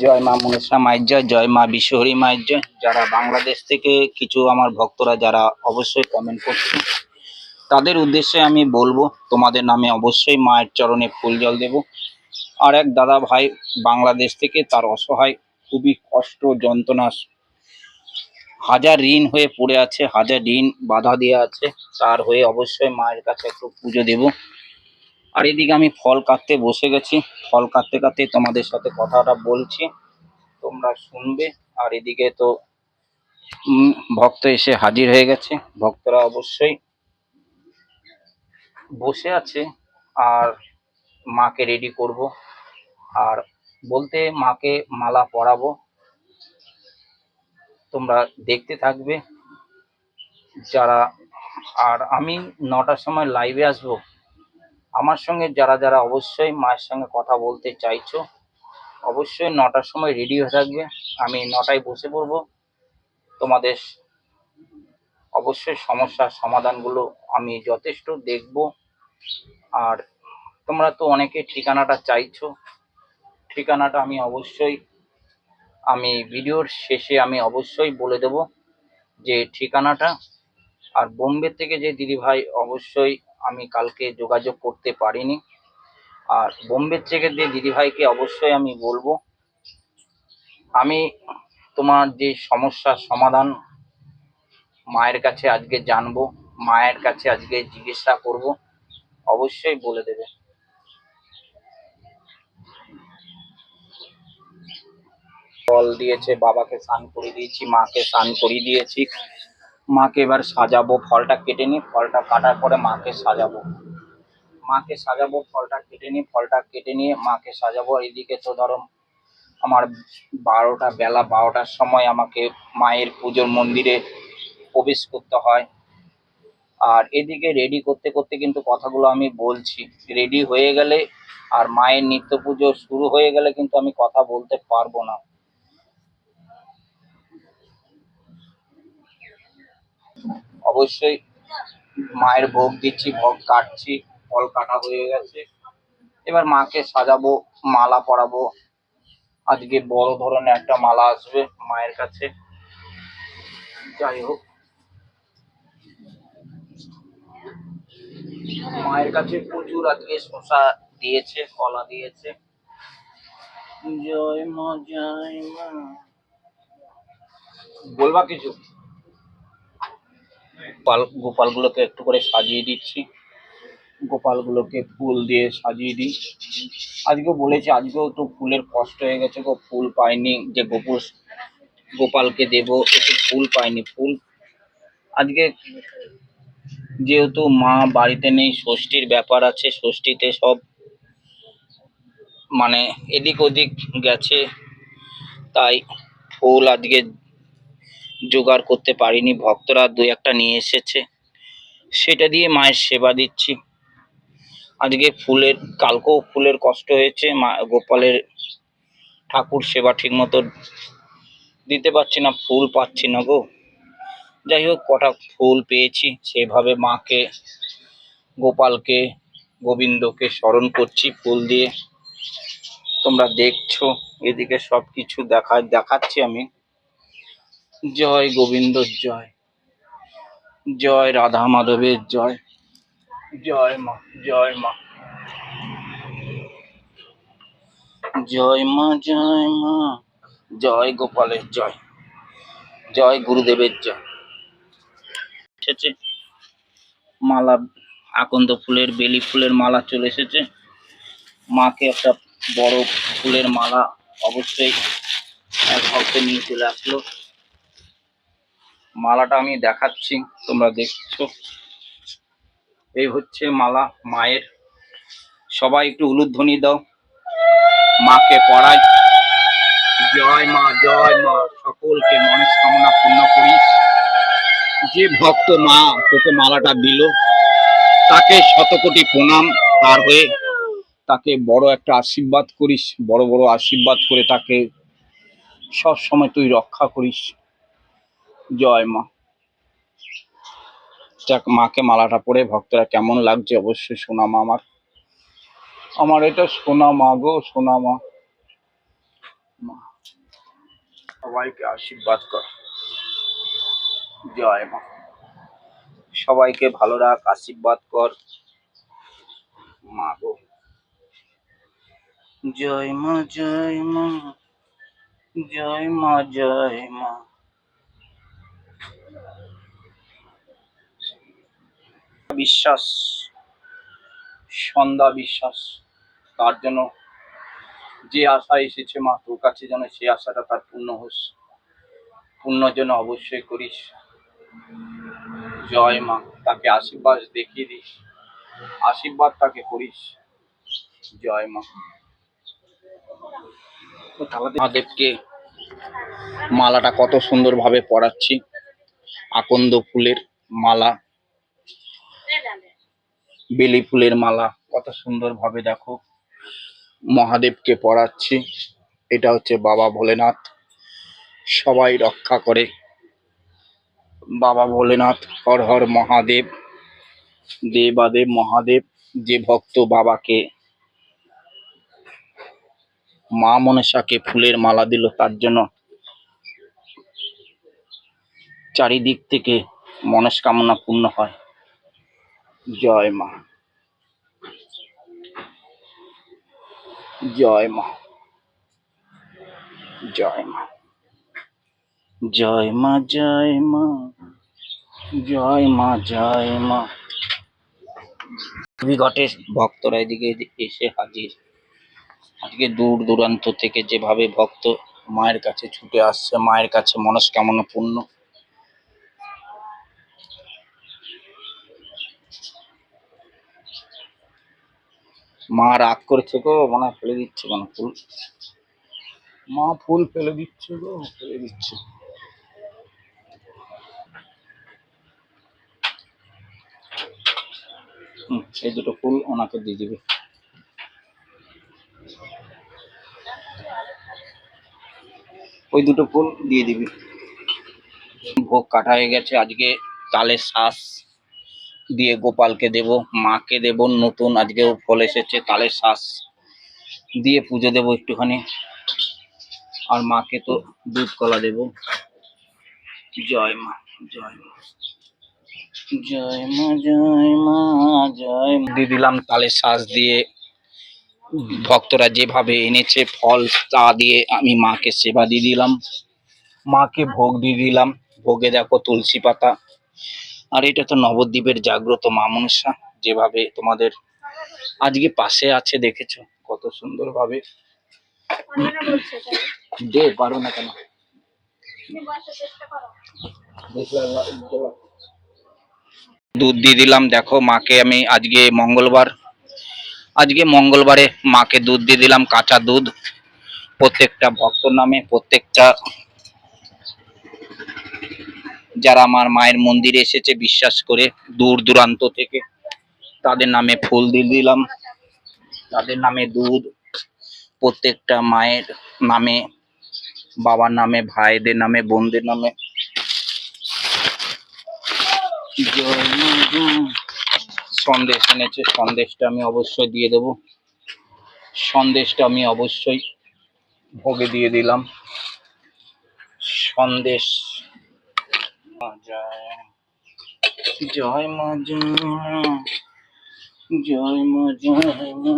জয় মা মনসা মায়ের জয়, জয় মা বিশ্বহরি মায়ের জয়। যারা বাংলাদেশ থেকে কিছু আমার ভক্তরা যারা অবশ্যই কমেন্ট করছে, তাদের উদ্দেশ্যে আমি বলবো, তোমাদের নামে অবশ্যই মায়ের চরণে ফুল জল দেব। আর এক দাদা ভাই বাংলাদেশ থেকে, তার অসহায় খুবই কষ্ট যন্ত্রণা, হাজার ঋণ হয়ে পড়ে আছে, হাজার ঋণ বাধা দিয়ে আছে, তার হয়ে অবশ্যই মায়ের কাছে একটু পুজো দেব। আর এদিকে আমি ফল কাটতে বসে গেছি, ফল কাটতে কাটতে তোমাদের সাথে কথাটা বলছি, তোমরা শুনবে। আর এদিকে তো ভক্ত এসে হাজির হয়ে গেছে, ভক্তরা অবশ্যই বসে আছে। আর মাকে রেডি করব, আর বলতে মাকে মালা পরাবো, তোমরা দেখতে থাকবে যারা। আর আমি 9টার সময় লাইভে আসবো, আমার সঙ্গে যারা যারা অবশ্যই মায়ের সঙ্গে কথা বলতে চাইছো, অবশ্যই 9টার সময় রেডি হয়ে থাকবে। আমি 9টায় বসে পড়বো, তোমাদের অবশ্যই সমস্যার সমাধানগুলো আমি যথেষ্ট দেখব। আর তোমরা তো অনেকে ঠিকানাটা চাইছো, ঠিকানাটা আমি ভিডিওর শেষে আমি অবশ্যই বলে দেব যে ঠিকানাটা। আর বোম্বে থেকে যে দিদিভাই, অবশ্যই আমি কালকে যোগাযোগ করতে পারিনি, আর বোম্বে থেকে যে দিদিভাইকে অবশ্যই আমি বলবো, আমি তোমার যে সমস্যার সমাধান মায়ের কাছে আজকে জানবো, মায়ের কাছে আজকে জিজ্ঞাসা করব, অবশ্যই বলে দেবে। ফল দিয়েছে, বাবাকে স্নান করিয়ে দিয়েছি, মাকে স্নান করিয়ে দিয়েছি। মাকে এবার সাজাবো, ফলটা কেটে নিই, ফলটা কাটার পরে মাকে সাজাবো, ফলটা কেটে নিই, ফলটা কেটে নিয়ে মাকে সাজাবো। আর এদিকে তো ধরো আমার বেলা 12টার সময় আমাকে মায়ের পুজোর মন্দিরে প্রবেশ করতে হয়। আর এদিকে রেডি করতে করতে কিন্তু কথাগুলো আমি বলছি, রেডি হয়ে গেলে আর মায়ের নিত্য পুজো শুরু হয়ে গেলে কিন্তু আমি কথা বলতে পারবো না। অবশ্যই মায়ের ভোগ দিচ্ছি, ভোগ কাটছি, ফল কাটা হয়ে গেছে, এবার মাকে সাজাবো, মালা পরাবো। আজকে বড় ধরনের একটা মালা আসবে মায়ের কাছে। যাই হোক, মায়ের কাছে প্রচুর আজকে শসা দিয়েছে, কলা দিয়েছে। জয় মা, জয় মা। বলবা কিছু? গোপালগুলোকে একটু করে সাজিয়ে দিচ্ছি, গোপালগুলোকে ফুল দিয়ে সাজিয়ে দিই। আজকেও বলেছি, আজকেও তো ফুলের কষ্ট হয়ে গেছে গো, ফুল পাইনি, যে গোপালকে দেব, একটু ফুল পাইনি। ফুল আজকে যেহেতু মা বাড়িতে নেই, ষষ্ঠীর ব্যাপার আছে, ষষ্ঠীতে সব মানে এদিক ওদিক গেছে, তাই ফুল আজকে জোগাড় করতে পারিনি। ভক্তরা 2-1টা নিয়ে এসেছে, সেটা দিয়ে মায়ের সেবা দিচ্ছি। আজকে কালকেও ফুলের কষ্ট হয়েছে, মা গোপালের ঠাকুর সেবা ঠিক মতো দিতে পারছি না, ফুল পাচ্ছি না গো। যাই হোক, কটা ফুল পেয়েছি, সেভাবে মাকে, গোপালকে, গোবিন্দকে স্মরণ করছি ফুল দিয়ে। তোমরা দেখছো, এদিকে সবকিছু দেখাচ্ছি আমি। জয় গোবিন্দ জয়, জয় রাধা মাধবের জয়, জয় মা, জয় মা, জয় মা, জয় মা, জয় গোপালের জয়, জয় গুরুদেবের জয়। এসেছে মালা, আকন্দ ফুলের, বেলি ফুলের মালা চলে এসেছে। মাকে একটা বড় ফুলের মালা অবশ্যই এক ভক্ত নিয়ে চলে আসলো। মালাটা আমি দেখাচ্ছি, তোমরা দেখছো, এই হচ্ছে মালা মায়ের। সবাই একটু উলুধ্বনি দাও, মাকে পড়াই। জয় মা, জয় মা, সকলকে মনস্কামনা পূর্ণ করিস। যে ভক্ত মা তোকে মালাটা দিল, তাকে শতকোটি প্রণাম। তার হয়ে তাকে বড় একটা আশীর্বাদ করিস, বড় বড় আশীর্বাদ করে তাকে সব সময় তুই রক্ষা করিস। জয় মা। মাকে মালাটা পরে ভক্তরা কেমন লাগছে অবশ্যই শোনা মা। আমার এটা সোনা মা গো, সোনা মা। মা সবাইকে আশীর্বাদ কর। জয় মা। সবাইকে ভালো রাখ, আশীর্বাদ কর মা গো। জয় মা, জয় মা, জয় মা, জয় মা। বিশ্বাস, সন্ধ্যা বিশ্বাস, তার জন্য যে আশা এসেছে মা তোর কাছে, যেন সেই আশাটা তার পূর্ণ হোস, পূর্ণ যেন অবশ্যই করিস। জয় মা। তাকে আশীর্বাদ দেখিয়ে দিস, আশীর্বাদ তাকে করিস। জয় মা। মহাদেবকে মালাটা কত সুন্দর ভাবে পরাচ্ছি, আকন্দ ফুলের মালা, বেলি ফুলের মালা, কত সুন্দর ভাবে দেখো মহাদেবকে পরাচ্ছি। এটা হচ্ছে বাবা ভোলেনাথ, সবাই রক্ষা করে। বাবা ভোলেনাথ, হর হর মহাদেব, দেবাদেব মহাদেব। যে ভক্ত বাবাকে, মা মনসাকে ফুলের মালা দিল, তার জন্য চারিদিক থেকে মনস্কামনা পূর্ণ হয়। জয় মা, জয় মা, জয় মা, জয় মা, জয় মা, জয় মা, জয় মা। ঘটে ভক্তরা এদিকে এসে হাজির। আজকে দূর দূরান্ত থেকে যেভাবে ভক্ত মায়ের কাছে ছুটে আসছে, মায়ের কাছে মনস্কামনা পূর্ণ। মা রাগ করেছে গো, মনে হয় ফেলে দিচ্ছে কোনো ফুল। মা ফুল ফেলে দিচ্ছে গো, ফেলে দিচ্ছে। এই দুটো ফুল ওনাকে দিয়ে দিবে। ওই দুটো ফুল দিয়ে দিবি। ভোগ কাটা হয়ে গেছে। আজকে তালের শ্বাস দিয়ে গোপালকে দেব, মাকে দেব, নতুন আজকেও ফল এসেছে, তালের শ্বাস দিয়ে পুজো দেব একটুখানি। আর মাকে তো দুধ কলা দেব। জয় মা, জয় মা, জয় মা, জয় মা, জয় মা। দিয়ে দিলাম তালের শ্বাস দিয়ে। ভক্তরা যেভাবে এনেছে ফল, তা দিয়ে আমি মাকে সেবা দিয়ে দিলাম, মাকে ভোগ দিয়ে দিলাম। ভোগে দেখো তুলসী পাতা। আর এটা তো নবদ্বীপের জাগ্রত মা মনসা, যেভাবে তোমাদের আজকে পাশে আছে, দেখেছো কত সুন্দর ভাবে। দে, পারো না কেন, দুধ দিয়ে দিলাম। দেখো মাকে আমি আজকে মঙ্গলবার, আজকে মঙ্গলবারে মাকে দুধ দিয়ে দিলাম, কাঁচা দুধ। প্রত্যেকটা ভক্ত নামে, প্রত্যেকটা যারা আমার মায়ের মন্দিরে এসেছে বিশ্বাস করে দূর দূরান্ত থেকে, তাদের নামে ফুল দিয়ে দিলাম, তাদের নামে দুধ। প্রত্যেকটা মায়ের নামে, বাবার নামে, ভাইদের নামে, বোনদের নামে। সন্দেশ এনেছে, সন্দেশটা আমি অবশ্যই দিয়ে দেব। সন্দেশটা আমি অবশ্যই ভোগে দিয়ে দিলাম। সন্দেশ। জয় মা, জয় মা, জয় মা, জয় মা।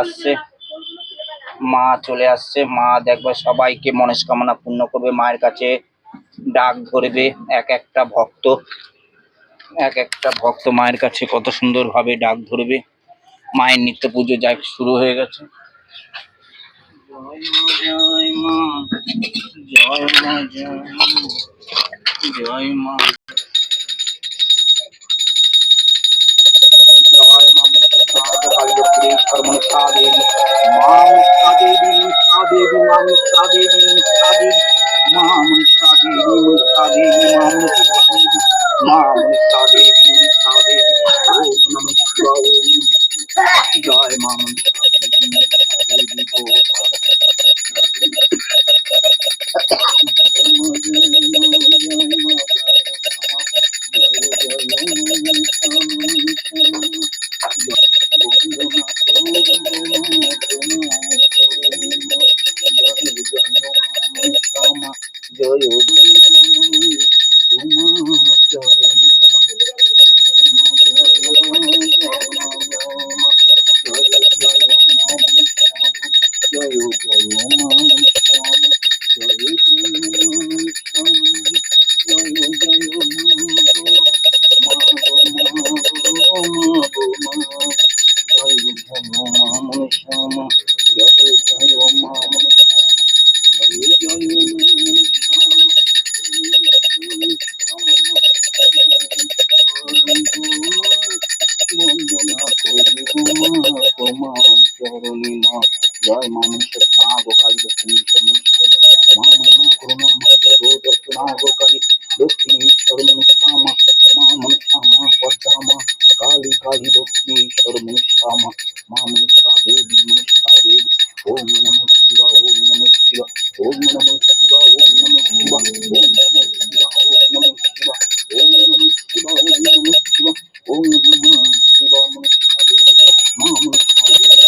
আসছে মা, চলে আসছে মা। দেখবে সবাইকে মনস্কামনা পূর্ণ করবে, মায়ের কাছে ডাক ধরবে। এক একটা ভক্ত, এক একটা ভক্ত মায়ের কাছে কত সুন্দর ভাবে ডাক ধরবে। মায়ের নিত্য পুজো যাই শুরু হয়ে গেছে। জয় মা, জয় মা, জয় মা, জয় মা, জয় মা। মনসা দেবী, মা মনসা দেবী, মনসা দেবী, মা মনসা দেবী, মনসা দেবী, মা মনসা দেবী, মনসা দেবী, মা মনসা দেবী, মা মনসা দেবী, মনসা দেবী। ওম নমঃ শিবায়, ওম জয় মা মনসা দেবী, মনসা দেবী গো। তোমার চরণে জয় জয় মা জয় বন্দনা করি তোমার চরণে মা জয় মানুষের না গোকালী দক্ষিণেশ্বর মা মা করুণা মা জগো দক্ষিণা গোকালী দক্ষিণেশ্বর মনুষ্যামা মা মনুষ্যামা পদ্মা মা কালী কালী দক্ষিণেশ্বর মনুষ্যামা মা মনুষ্যা দেবী ওম নমঃ শিবা ওম নমঃ শিবা ওম নমঃ শিবা ওম নমঃ শিবা ওম নমঃ শিবা ওম নমঃ শিবা ওম নমঃ শিবা ওম নমঃ শিবা ওম নমঃ শিবা মনুষ্যা দেবী মা মনুষ্যা দেবী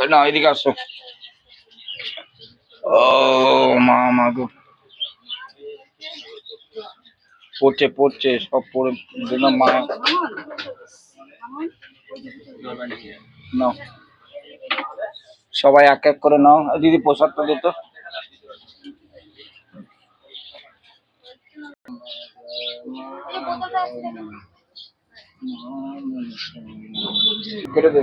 না এদিকে আসো ও মা মা গো পড়ছে পড়ছে সব পড়ে দিলাম মা নাও সবাই এক এক করে নাও দিদি প্রসাদটা দিত কেটে দে